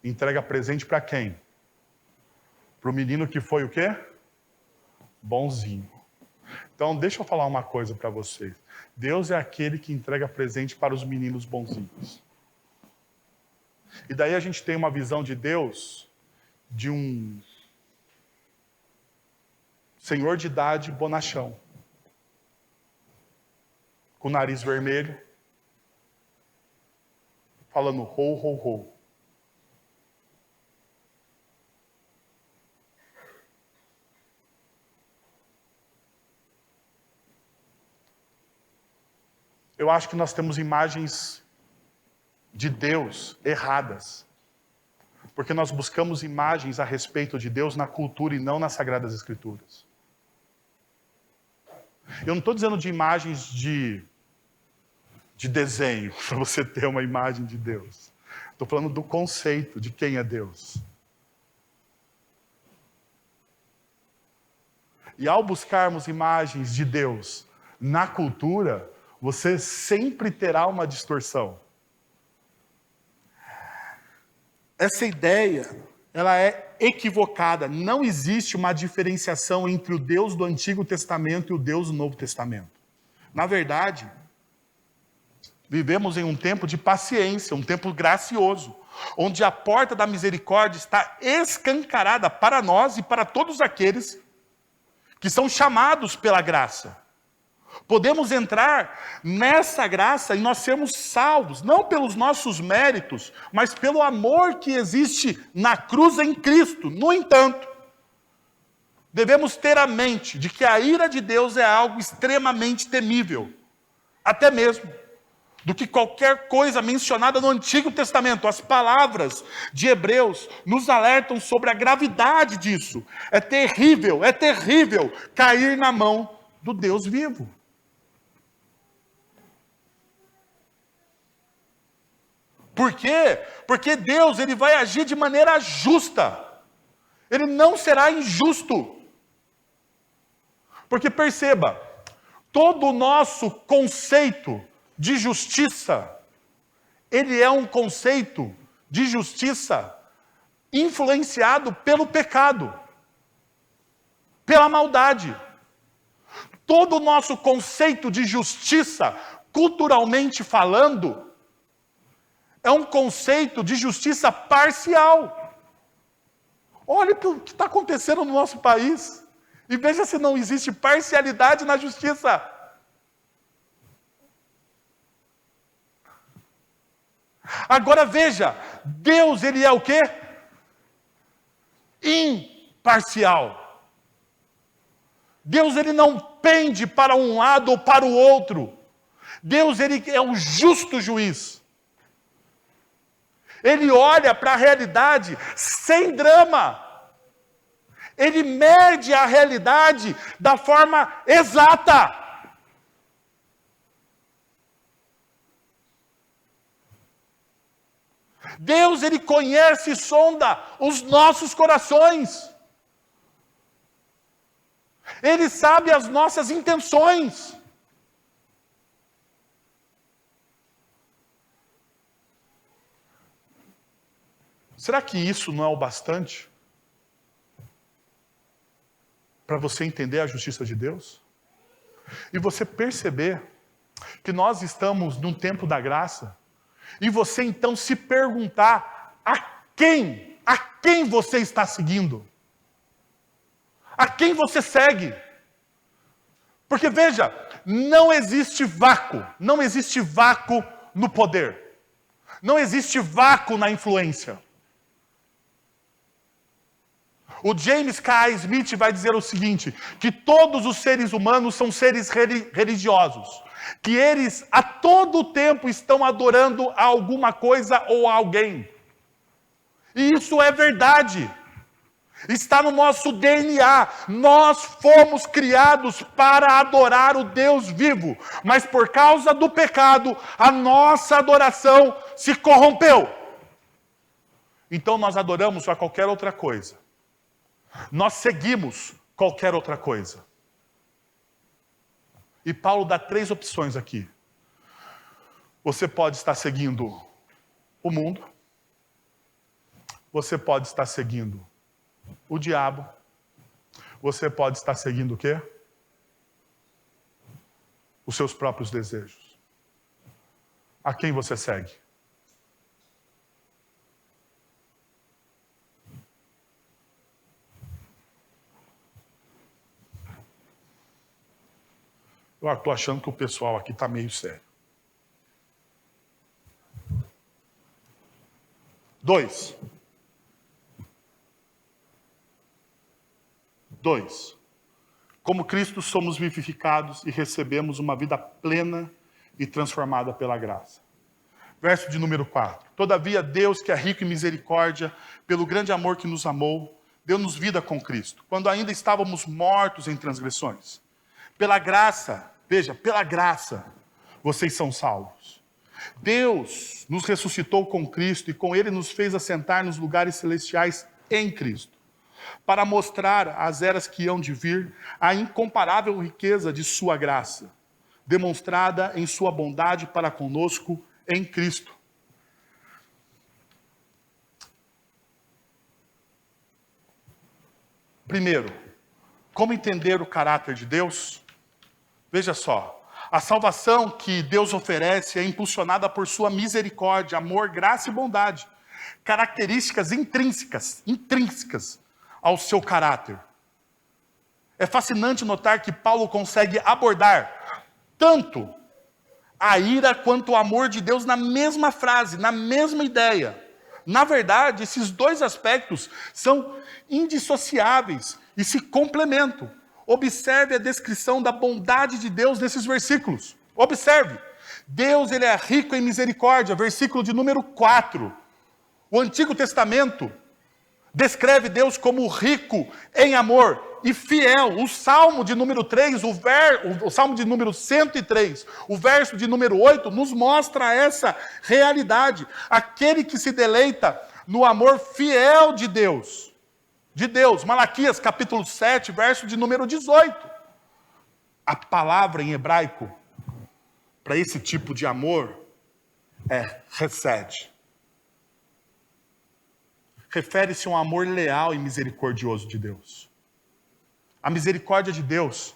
Entrega presente para quem? Para o menino que foi o quê? bonzinho. Então, deixa eu falar uma coisa para vocês. Deus é aquele que entrega presente para os meninos bonzinhos. E daí a gente tem uma visão de Deus de um senhor de idade bonachão, com o nariz vermelho, falando ho, ho, ho. Eu acho que nós temos imagens de Deus erradas. Porque nós buscamos imagens a respeito de Deus na cultura e não nas Sagradas Escrituras. Eu não estou dizendo de imagens de desenho, para você ter uma imagem de Deus. Estou falando do conceito de quem é Deus. E ao buscarmos imagens de Deus na cultura, você sempre terá uma distorção. Essa ideia, ela é equivocada. Não existe uma diferenciação entre o Deus do Antigo Testamento e o Deus do Novo Testamento. Na verdade, vivemos em um tempo de paciência, um tempo gracioso, onde a porta da misericórdia está escancarada para nós e para todos aqueles que são chamados pela graça. Podemos entrar nessa graça e nós sermos salvos, não pelos nossos méritos, mas pelo amor que existe na cruz em Cristo. No entanto, devemos ter a mente de que a ira de Deus é algo extremamente temível, até mesmo do que qualquer coisa mencionada no Antigo Testamento. As palavras de Hebreus nos alertam sobre a gravidade disso. É terrível cair na mão do Deus vivo. Por quê? Porque Deus, ele vai agir de maneira justa. Ele não será injusto. Porque perceba, todo o nosso conceito de justiça, ele é um conceito de justiça influenciado pelo pecado, pela maldade. Todo o nosso conceito de justiça, culturalmente falando, é um conceito de justiça parcial. Olha o que está acontecendo no nosso país. E veja se não existe parcialidade na justiça. Agora veja, Deus, ele é o quê? Imparcial. Deus, ele não pende para um lado ou para o outro. Deus, ele é um justo juiz. Ele olha para a realidade sem drama. Ele mede a realidade da forma exata. Deus, ele conhece e sonda os nossos corações. Ele sabe as nossas intenções. Será que isso não é o bastante para você entender a justiça de Deus? E você perceber que nós estamos num tempo da graça, e você então se perguntar a quem você está seguindo? A quem você segue? Porque veja, não existe vácuo no poder. Não existe vácuo na influência. O James K. Smith vai dizer o seguinte, que todos os seres humanos são seres religiosos, que eles a todo tempo estão adorando a alguma coisa ou a alguém. E isso é verdade. Está no nosso DNA. Nós fomos criados para adorar o Deus vivo, mas por causa do pecado, a nossa adoração se corrompeu. Então nós adoramos a qualquer outra coisa. Nós seguimos qualquer outra coisa. E Paulo dá 3 opções aqui. Você pode estar seguindo o mundo. Você pode estar seguindo o diabo. você pode estar seguindo o quê? Os seus próprios desejos. A quem você segue? Eu estou achando que o pessoal aqui está meio sério. 2. Como Cristo somos vivificados e recebemos uma vida plena e transformada pela graça. Verso de número 4. Todavia Deus, que é rico em misericórdia, pelo grande amor que nos amou, deu-nos vida com Cristo, quando ainda estávamos mortos em transgressões. Pela graça, veja, pela graça, vocês são salvos. Deus nos ressuscitou com Cristo e com Ele nos fez assentar nos lugares celestiais em Cristo, para mostrar às eras que hão de vir a incomparável riqueza de sua graça, demonstrada em sua bondade para conosco em Cristo. Primeiro, como entender o caráter de Deus? Veja só, a salvação que Deus oferece é impulsionada por sua misericórdia, amor, graça e bondade. Características intrínsecas ao seu caráter. É fascinante notar que Paulo consegue abordar tanto a ira quanto o amor de Deus na mesma frase, na mesma ideia. Na verdade, esses dois aspectos são indissociáveis e se complementam. Observe a descrição da bondade de Deus nesses versículos. Observe. Deus, ele é rico em misericórdia, versículo de número 4. O Antigo Testamento descreve Deus como rico em amor e fiel. O Salmo de número 3, o Salmo de número 103, o verso de número 8, nos mostra essa realidade. Aquele que se deleita no amor fiel de Deus. Malaquias capítulo 7, verso de número 18. A palavra em hebraico para esse tipo de amor é hesed. Refere-se a um amor leal e misericordioso de Deus. A misericórdia de Deus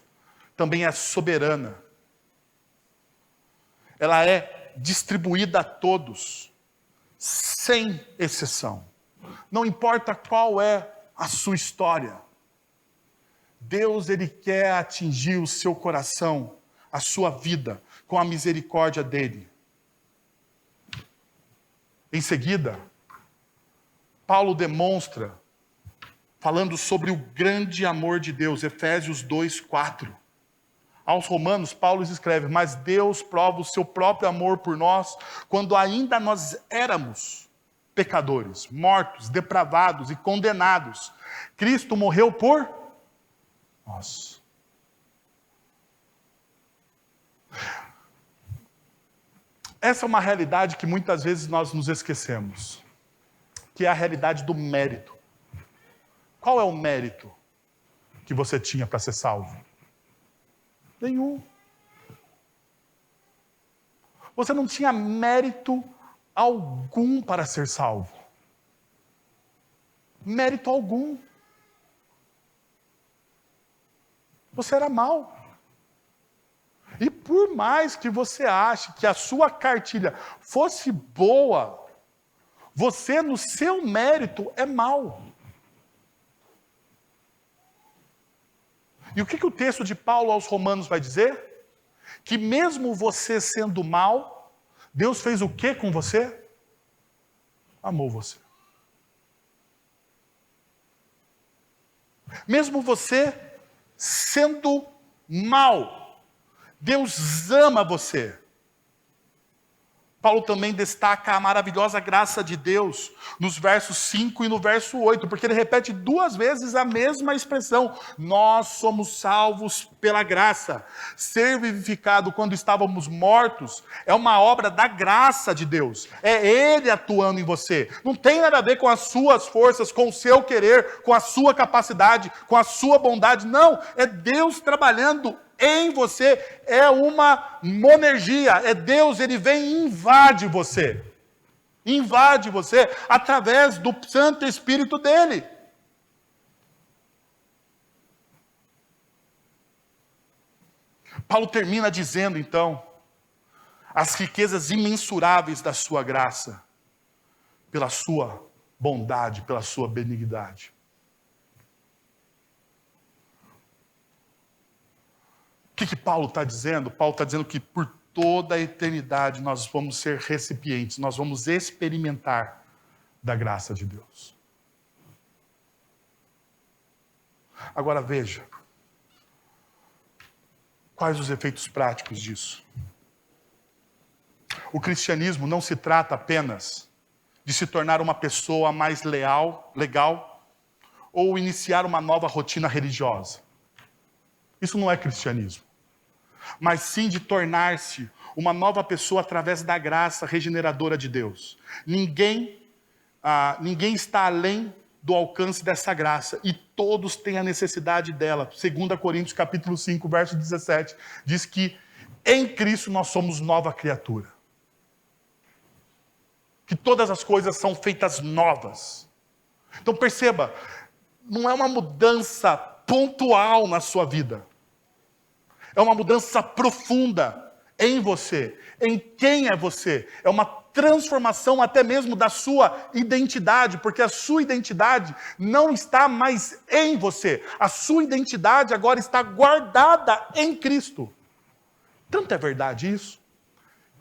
também é soberana. Ela é distribuída a todos, sem exceção. Não importa qual é a sua história. Deus, ele quer atingir o seu coração, a sua vida, com a misericórdia dele. Em seguida, Paulo demonstra, falando sobre o grande amor de Deus, Efésios 2, 4. Aos Romanos, Paulo escreve: mas Deus prova o seu próprio amor por nós, quando ainda nós éramos pecadores, mortos, depravados e condenados. Cristo morreu por nós. Essa é uma realidade que muitas vezes nós nos esquecemos, que é a realidade do mérito. Qual é o mérito que você tinha para ser salvo? Nenhum. Você não tinha mérito algum para ser salvo. Mérito algum. Você era mau. E por mais que você ache que a sua cartilha fosse boa, você no seu mérito é mau. E o que o texto de Paulo aos Romanos vai dizer? Que mesmo você sendo mau, Deus fez o que com você? Amou você. Mesmo você sendo mau, Deus ama você. Paulo também destaca a maravilhosa graça de Deus nos versos 5 e no verso 8, porque ele repete 2 vezes a mesma expressão. Nós somos salvos pela graça. Ser vivificado quando estávamos mortos é uma obra da graça de Deus. É Ele atuando em você. Não tem nada a ver com as suas forças, com o seu querer, com a sua capacidade, com a sua bondade. Não, é Deus trabalhando em você. É uma monergia, é Deus, ele vem e invade você através do Santo Espírito dele. Paulo termina dizendo, então, as riquezas imensuráveis da sua graça, pela sua bondade, pela sua benignidade. O que Paulo está dizendo? Paulo está dizendo que por toda a eternidade nós vamos ser recipientes, nós vamos experimentar da graça de Deus. Agora veja, quais os efeitos práticos disso? O cristianismo não se trata apenas de se tornar uma pessoa mais legal, ou iniciar uma nova rotina religiosa. Isso não é cristianismo. Mas sim de tornar-se uma nova pessoa através da graça regeneradora de Deus. Ninguém está além do alcance dessa graça, e todos têm a necessidade dela. 2 Coríntios capítulo 5, verso 17, diz que em Cristo nós somos nova criatura. Que todas as coisas são feitas novas. Então perceba, não é uma mudança pontual na sua vida. É uma mudança profunda em você, em quem é você. É uma transformação até mesmo da sua identidade, porque a sua identidade não está mais em você. A sua identidade agora está guardada em Cristo. Tanto é verdade isso,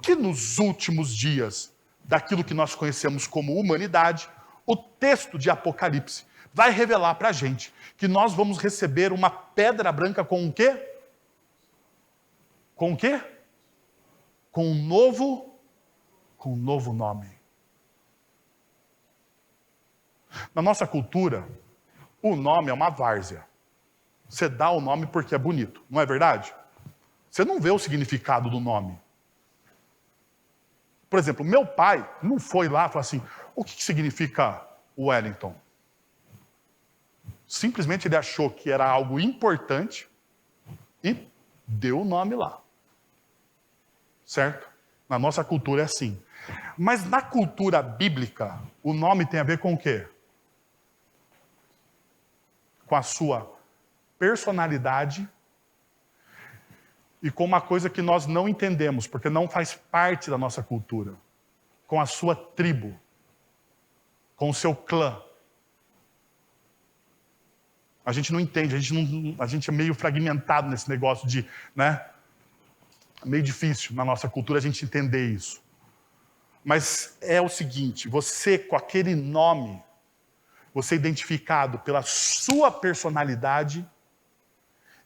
que nos últimos dias daquilo que nós conhecemos como humanidade, o texto de Apocalipse vai revelar para a gente que nós vamos receber uma pedra branca com o quê? Com o quê? Com um novo nome. Na nossa cultura, o nome é uma várzea. Você dá o nome porque é bonito, não é verdade? Você não vê o significado do nome. Por exemplo, meu pai não foi lá e falou assim, o que significa Wellington? Simplesmente ele achou que era algo importante e deu o nome lá. Certo? Na nossa cultura é assim. Mas na cultura bíblica, o nome tem a ver com o quê? Com a sua personalidade e com uma coisa que nós não entendemos, porque não faz parte da nossa cultura. Com a sua tribo. Com o seu clã. A gente não entende, a gente é meio fragmentado nesse negócio de, né? É meio difícil na nossa cultura a gente entender isso. Mas é o seguinte, você com aquele nome, você é identificado pela sua personalidade,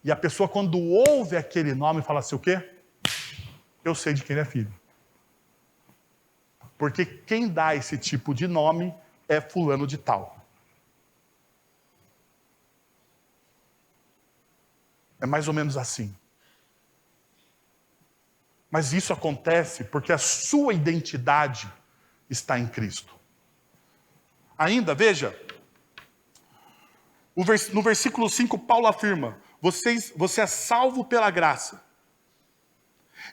e a pessoa quando ouve aquele nome fala assim, o quê? Eu sei de quem ele é filho. Porque quem dá esse tipo de nome é fulano de tal. É mais ou menos assim. Mas isso acontece porque a sua identidade está em Cristo. Ainda, veja, no versículo 5, Paulo afirma, você é salvo pela graça.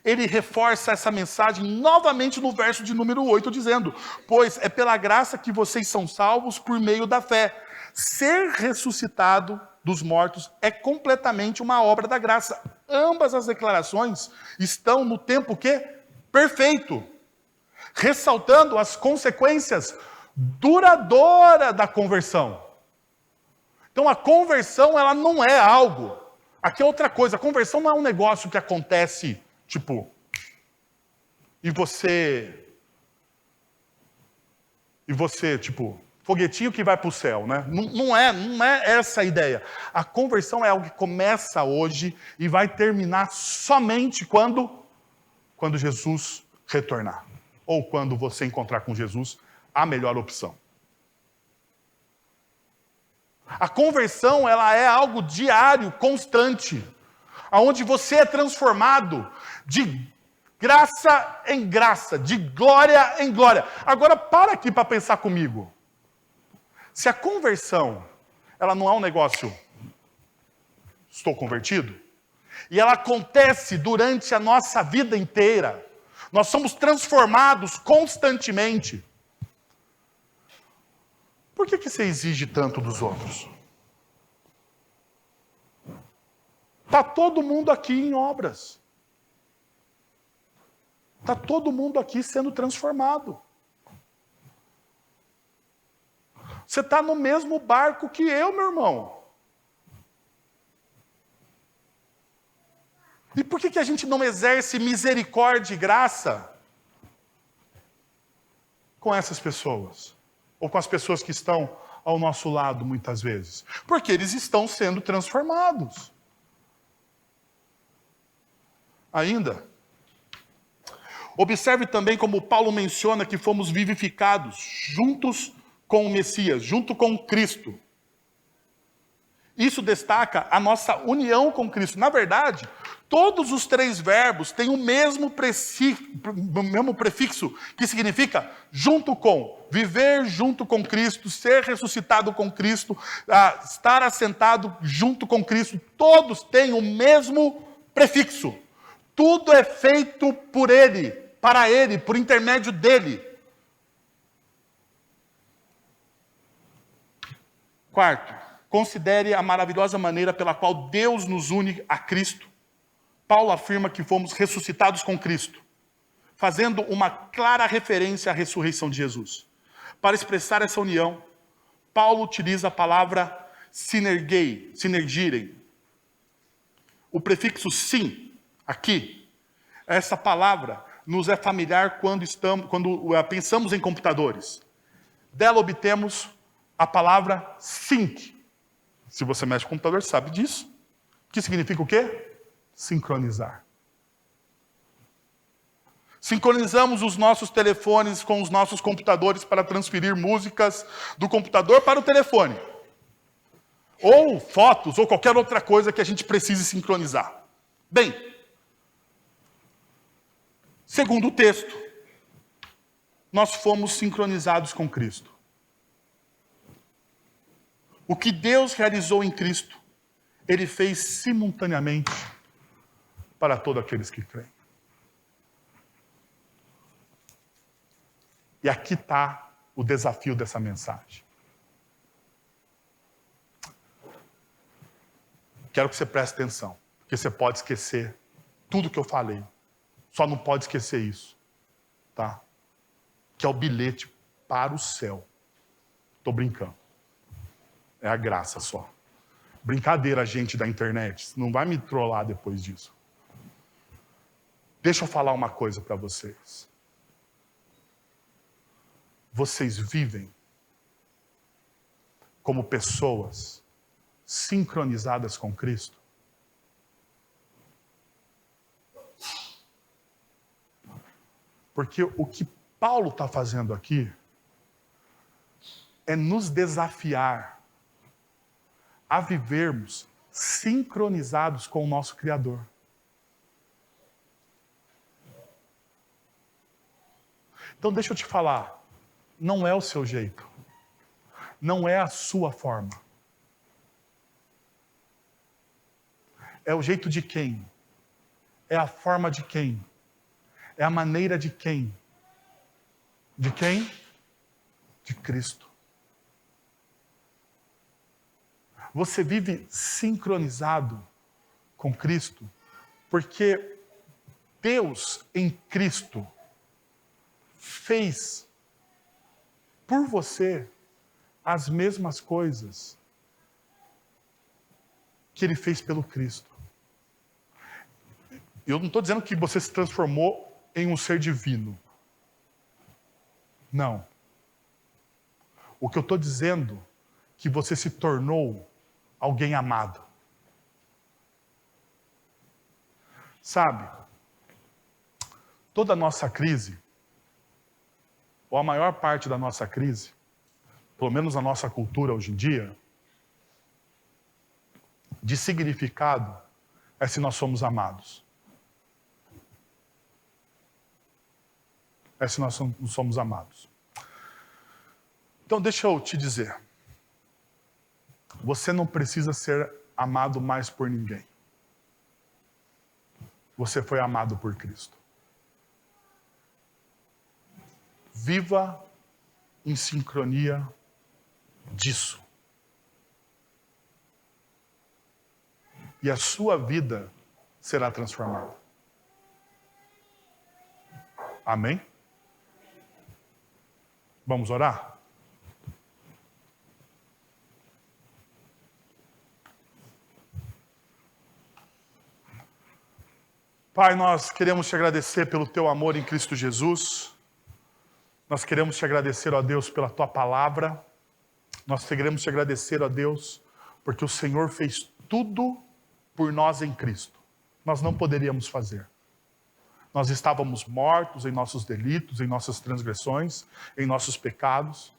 Ele reforça essa mensagem novamente no verso de número 8, dizendo, pois é pela graça que vocês são salvos por meio da fé. Ser ressuscitado dos mortos é completamente uma obra da graça. Ambas as declarações estão no tempo que? Perfeito. Ressaltando as consequências duradouras da conversão. Então a conversão ela não é algo. Aqui é outra coisa. A conversão não é um negócio que acontece, tipo, e você, tipo, foguetinho que vai para o céu, né? Não é essa a ideia. A conversão é algo que começa hoje e vai terminar somente quando Jesus retornar. Ou quando você encontrar com Jesus, a melhor opção. A conversão, ela é algo diário, constante, onde você é transformado de graça em graça, de glória em glória. Agora, para aqui para pensar comigo. Se a conversão, ela não é um negócio, estou convertido, e ela acontece durante a nossa vida inteira, nós somos transformados constantemente. Por que você exige tanto dos outros? Está todo mundo aqui em obras. Está todo mundo aqui sendo transformado. Você está no mesmo barco que eu, meu irmão. E por que a gente não exerce misericórdia e graça com essas pessoas? Ou com as pessoas que estão ao nosso lado, muitas vezes? Porque eles estão sendo transformados. Ainda, observe também como Paulo menciona que fomos vivificados juntos com o Messias, junto com Cristo. Isso destaca a nossa união com Cristo. Na verdade, todos os três verbos têm o mesmo prefixo, que significa junto com. Viver junto com Cristo, ser ressuscitado com Cristo, estar assentado junto com Cristo. Todos têm o mesmo prefixo. Tudo é feito por Ele, para Ele, por intermédio dEle. Quarto, considere a maravilhosa maneira pela qual Deus nos une a Cristo. Paulo afirma que fomos ressuscitados com Cristo, fazendo uma clara referência à ressurreição de Jesus. Para expressar essa união, Paulo utiliza a palavra sinergirem. O prefixo sim, aqui, essa palavra nos é familiar quando pensamos em computadores. Dela obtemos a palavra sync. Se você mexe com o computador, sabe disso. Que significa o quê? Sincronizar. Sincronizamos os nossos telefones com os nossos computadores para transferir músicas do computador para o telefone. Ou fotos, ou qualquer outra coisa que a gente precise sincronizar. Bem, segundo o texto, nós fomos sincronizados com Cristo. O que Deus realizou em Cristo, Ele fez simultaneamente para todos aqueles que creem. E aqui está o desafio dessa mensagem. Quero que você preste atenção, porque você pode esquecer tudo que eu falei. Só não pode esquecer isso, tá? Que é o bilhete para o céu. Estou brincando. É a graça só. Brincadeira, gente da internet. Não vai me trollar depois disso. Deixa eu falar uma coisa para vocês. Vocês vivem como pessoas sincronizadas com Cristo? Porque o que Paulo está fazendo aqui é nos desafiar a vivermos sincronizados com o nosso Criador. Então deixa eu te falar, não é o seu jeito, não é a sua forma. É o jeito de quem? É a forma de quem? É a maneira de quem? De quem? De Cristo. Você vive sincronizado com Cristo porque Deus em Cristo fez por você as mesmas coisas que Ele fez pelo Cristo. Eu não estou dizendo que você se transformou em um ser divino. Não. O que eu estou dizendo é que você se tornou alguém amado. Sabe, toda a nossa crise, ou a maior parte da nossa crise, pelo menos na nossa cultura hoje em dia, de significado é se nós somos amados. É se nós somos amados. Então deixa eu te dizer. Você não precisa ser amado mais por ninguém. Você foi amado por Cristo. Viva em sincronia disso. e a sua vida será transformada. Amém? Vamos orar? Pai, nós queremos te agradecer pelo teu amor em Cristo Jesus. Nós queremos te agradecer, ó Deus, pela tua palavra. Nós queremos te agradecer, ó Deus, porque o Senhor fez tudo por nós em Cristo. Nós não poderíamos fazer. Nós estávamos mortos em nossos delitos, em nossas transgressões, em nossos pecados.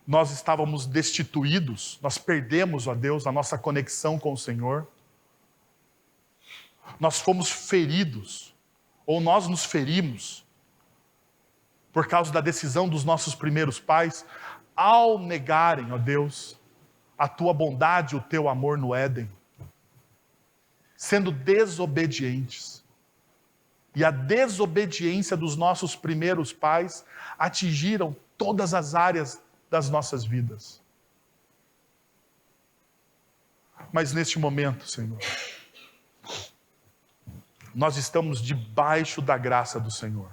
Nós estávamos destituídos, nós perdemos, ó Deus, a nossa conexão com o Senhor. Nós fomos feridos, ou nós nos ferimos, por causa da decisão dos nossos primeiros pais, ao negarem, ó Deus, a tua bondade e o teu amor no Éden, sendo desobedientes. E a desobediência dos nossos primeiros pais atingiram todas as áreas das nossas vidas. Mas neste momento, Senhor, nós estamos debaixo da graça do Senhor.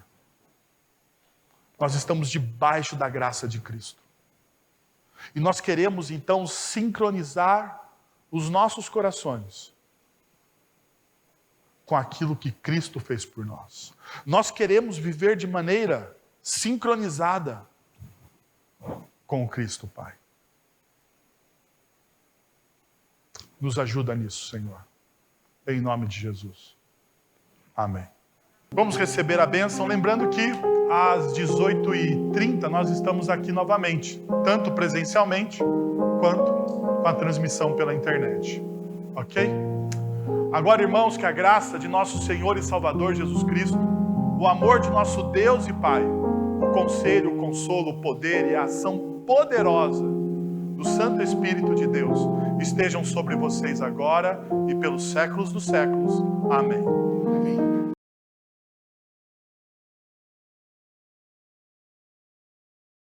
Nós estamos debaixo da graça de Cristo. E nós queremos então sincronizar os nossos corações com aquilo que Cristo fez por nós. Nós queremos viver de maneira sincronizada com o Cristo, Pai. Nos ajuda nisso, Senhor. Em nome de Jesus. Amém. Vamos receber a bênção, lembrando que às 18h30 nós estamos aqui novamente, tanto presencialmente quanto com a transmissão pela internet. Ok? Agora, irmãos, que a graça de nosso Senhor e Salvador Jesus Cristo, o amor de nosso Deus e Pai, o conselho, o consolo, o poder e a ação poderosa do Santo Espírito de Deus estejam sobre vocês agora e pelos séculos dos séculos. Amém.